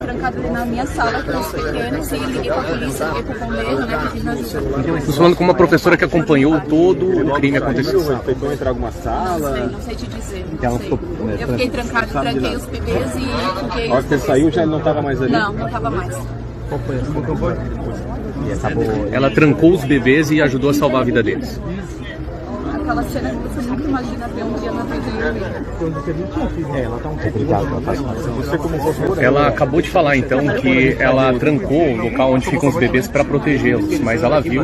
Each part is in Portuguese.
trancado ali na minha sala com os pequenos e liguei pra polícia, liguei pro bombeiro, né, pedindo ajuda. Estou falando com uma professora que acompanhou todo o crime acontecer. Tentou entrar em alguma sala? Não sei te dizer. Ela Não sei. ficou, né, Eu fiquei trancado, tranquei os bebês e fiquei... A hora que ele saiu já não estava mais ali? Não tava mais. Qual foi a E acabou... Ela trancou os bebês e ajudou a salvar a vida deles. Aquela cena que você nunca imagina ver um dia na vida. Ela tá um pouco ligada. Você como professora... Ela acabou de falar então que ela trancou o local onde ficam os bebês para protegê-los, mas ela viu,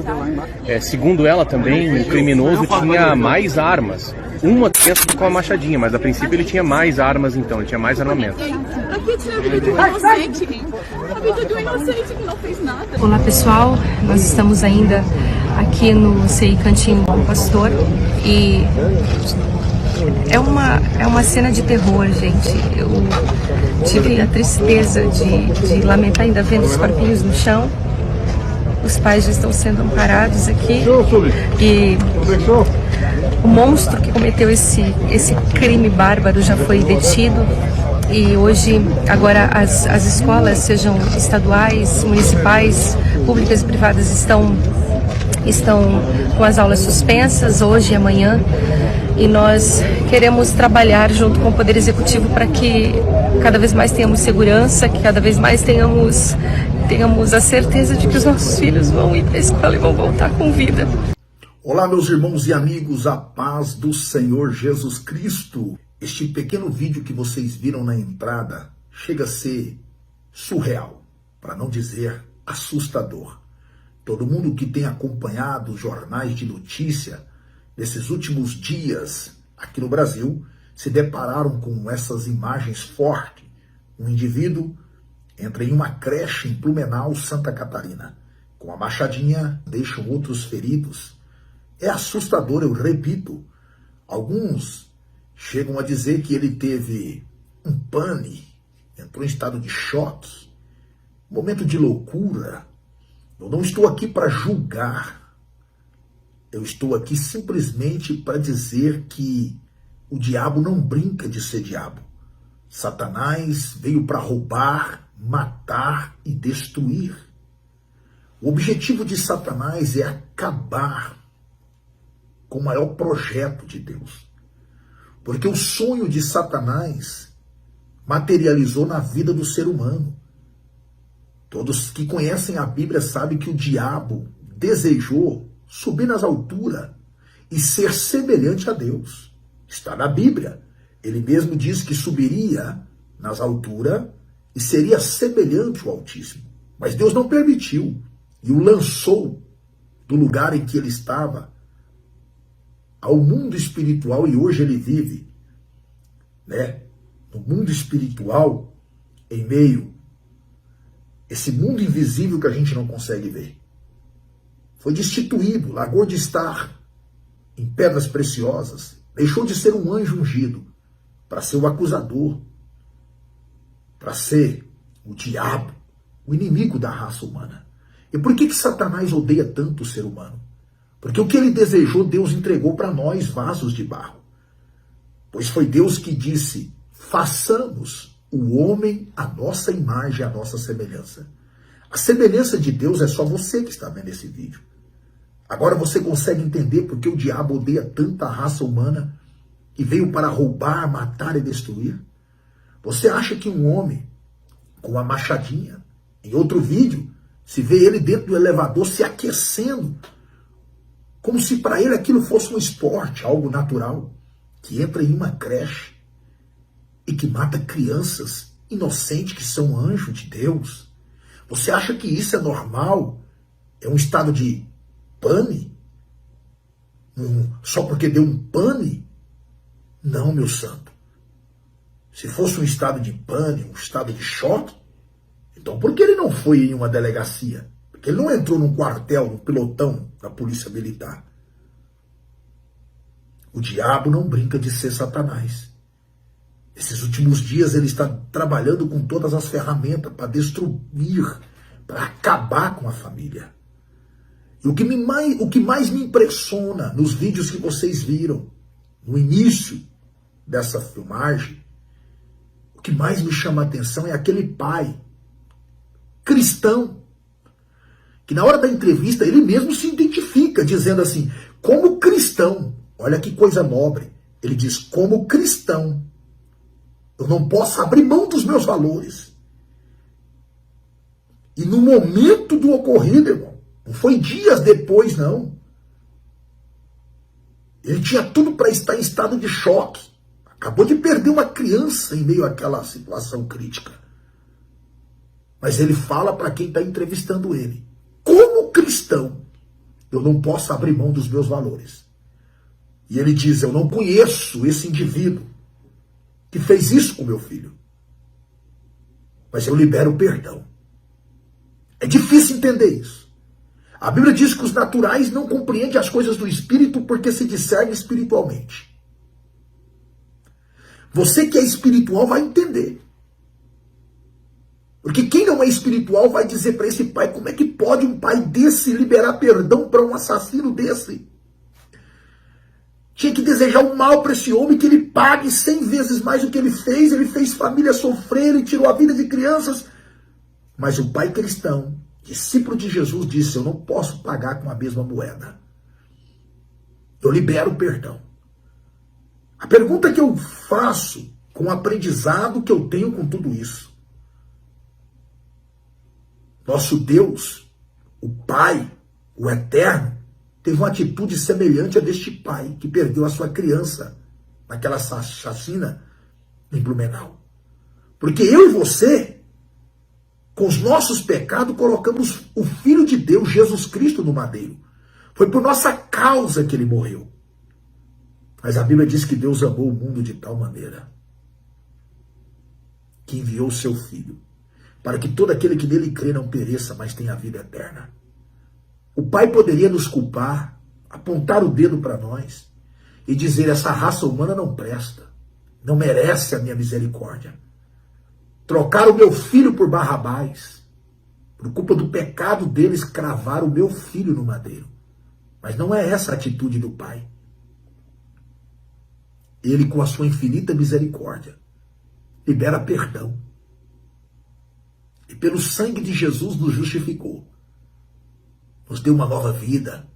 segundo ela também, o criminoso tinha mais armas. Uma criança com a machadinha, mas a princípio ele tinha mais armas então, ele tinha mais armamento. Pra que tirar a vida de um inocente? A vida de um inocente que não fez nada. Olá pessoal, nós estamos ainda aqui no CI Cantinho Bom Pastor e é uma cena de terror, gente. Eu tive a tristeza de lamentar ainda vendo os corpinhos no chão. Os pais já estão sendo amparados aqui e o monstro que cometeu esse crime bárbaro já foi detido. E hoje, agora as escolas, sejam estaduais, municipais, públicas e privadas, estão com as aulas suspensas hoje e amanhã. E nós queremos trabalhar junto com o Poder Executivo para que cada vez mais tenhamos segurança, que cada vez mais tenhamos a certeza de que os nossos filhos vão ir para a escola e vão voltar com vida. Olá, meus irmãos e amigos, a paz do Senhor Jesus Cristo. Este pequeno vídeo que vocês viram na entrada chega a ser surreal, para não dizer assustador. Todo mundo que tem acompanhado os jornais de notícia nesses últimos dias aqui no Brasil se depararam com essas imagens fortes. Um indivíduo entra em uma creche em Blumenau, Santa Catarina. Com a machadinha, deixam outros feridos. É assustador, eu repito. Alguns chegam a dizer que ele teve um pane, entrou em estado de choque, momento de loucura. Eu não estou aqui para julgar. Eu estou aqui simplesmente para dizer que o diabo não brinca de ser diabo. Satanás veio para roubar, matar e destruir. O objetivo de Satanás é acabar com o maior projeto de Deus. Porque o sonho de Satanás materializou na vida do ser humano. Todos que conhecem a Bíblia sabem que o diabo desejou subir nas alturas e ser semelhante a Deus. Está na Bíblia. Ele mesmo diz que subiria nas alturas e seria semelhante ao Altíssimo. Mas Deus não permitiu e o lançou do lugar em que ele estava ao mundo espiritual, e hoje ele vive, no mundo espiritual, em meio a esse mundo invisível que a gente não consegue ver. Foi destituído, largou de estar em pedras preciosas, deixou de ser um anjo ungido para ser o acusador, para ser o diabo, o inimigo da raça humana. E por que Satanás odeia tanto o ser humano? Porque o que ele desejou, Deus entregou para nós, vasos de barro. Pois foi Deus que disse: façamos o homem à nossa imagem, à nossa semelhança. A semelhança de Deus é só você que está vendo esse vídeo. Agora você consegue entender por que o diabo odeia tanta raça humana e veio para roubar, matar e destruir? Você acha que um homem com a machadinha, em outro vídeo, se vê ele dentro do elevador se aquecendo, como se para ele aquilo fosse um esporte, algo natural, que entra em uma creche e que mata crianças inocentes que são anjos de Deus? Você acha que isso é normal? É um estado de pane? Só porque deu um pane? Não, meu santo. Se fosse um estado de pane, um estado de choque, então por que ele não foi em uma delegacia? Porque ele não entrou num quartel, num pelotão da polícia militar. O diabo não brinca de ser Satanás. Esses últimos dias ele está trabalhando com todas as ferramentas para destruir, para acabar com a família. E o que mais me impressiona nos vídeos que vocês viram, no início dessa filmagem, o que mais me chama a atenção é aquele pai cristão, que na hora da entrevista ele mesmo se identifica, dizendo assim, como cristão, olha que coisa nobre, ele diz, como cristão, eu não posso abrir mão dos meus valores. E no momento do ocorrido, irmão, não foi dias depois, não. Ele tinha tudo para estar em estado de choque. Acabou de perder uma criança em meio àquela situação crítica. Mas ele fala para quem está entrevistando ele. Como cristão, eu não posso abrir mão dos meus valores. E ele diz, eu não conheço esse indivíduo que fez isso com meu filho. Mas eu libero perdão. É difícil entender isso. A Bíblia diz que os naturais não compreendem as coisas do Espírito porque se discernem espiritualmente. Você que é espiritual vai entender. Porque quem não é espiritual vai dizer para esse pai, como é que pode um pai desse liberar perdão para um assassino desse? Tinha que desejar o mal para esse homem, que ele pague 100 vezes mais do que ele fez família sofrer, ele tirou a vida de crianças. Mas o pai cristão, discípulo de Jesus, disse, eu não posso pagar com a mesma moeda. Eu libero o perdão. A pergunta que eu faço com o aprendizado que eu tenho com tudo isso. Nosso Deus, o Pai, o Eterno, teve uma atitude semelhante a deste pai que perdeu a sua criança naquela chacina em Blumenau. Porque eu e você, com os nossos pecados, colocamos o Filho de Deus, Jesus Cristo, no madeiro. Foi por nossa causa que ele morreu. Mas a Bíblia diz que Deus amou o mundo de tal maneira que enviou o seu Filho, para que todo aquele que nele crê não pereça, mas tenha a vida eterna. O Pai poderia nos culpar, apontar o dedo para nós e dizer, essa raça humana não presta, não merece a minha misericórdia. Trocar o meu filho por Barrabás, por culpa do pecado deles, cravar o meu filho no madeiro. Mas não é essa a atitude do Pai. Ele, com a sua infinita misericórdia, libera perdão. E pelo sangue de Jesus nos justificou. Nos deu uma nova vida,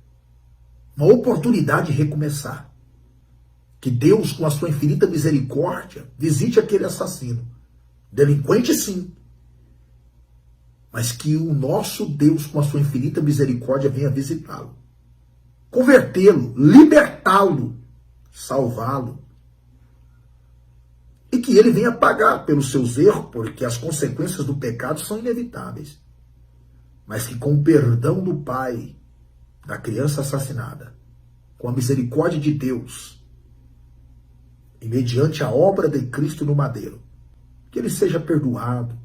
uma oportunidade de recomeçar. Que Deus, com a sua infinita misericórdia, visite aquele assassino. Delinquente, sim. Mas que o nosso Deus, com a sua infinita misericórdia, venha visitá-lo. Convertê-lo, libertá-lo, salvá-lo. E que ele venha pagar pelos seus erros, porque as consequências do pecado são inevitáveis. Mas que com o perdão do pai da criança assassinada, com a misericórdia de Deus, e mediante a obra de Cristo no madeiro, que ele seja perdoado,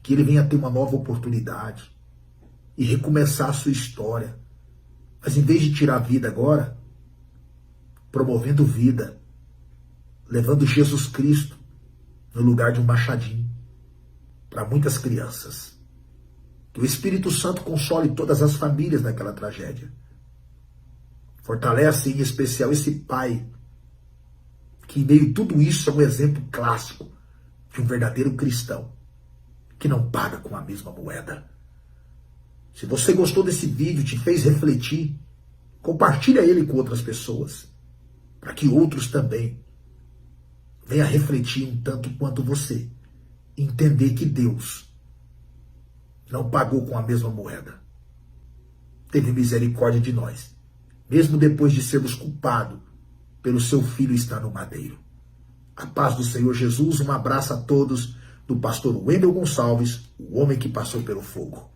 que ele venha ter uma nova oportunidade e recomeçar a sua história. Mas em vez de tirar a vida agora, promovendo vida, levando Jesus Cristo no lugar de um machadinho para muitas crianças. Que o Espírito Santo console todas as famílias naquela tragédia. Fortalece em especial esse pai, que em meio a tudo isso é um exemplo clássico de um verdadeiro cristão, que não paga com a mesma moeda. Se você gostou desse vídeo, te fez refletir, compartilha ele com outras pessoas, para que outros também venham refletir um tanto quanto você, e entender que Deus não pagou com a mesma moeda. Teve misericórdia de nós, mesmo depois de sermos culpados pelo seu filho estar no madeiro. A paz do Senhor Jesus, um abraço a todos, do pastor Wendel Gonçalves, o homem que passou pelo fogo.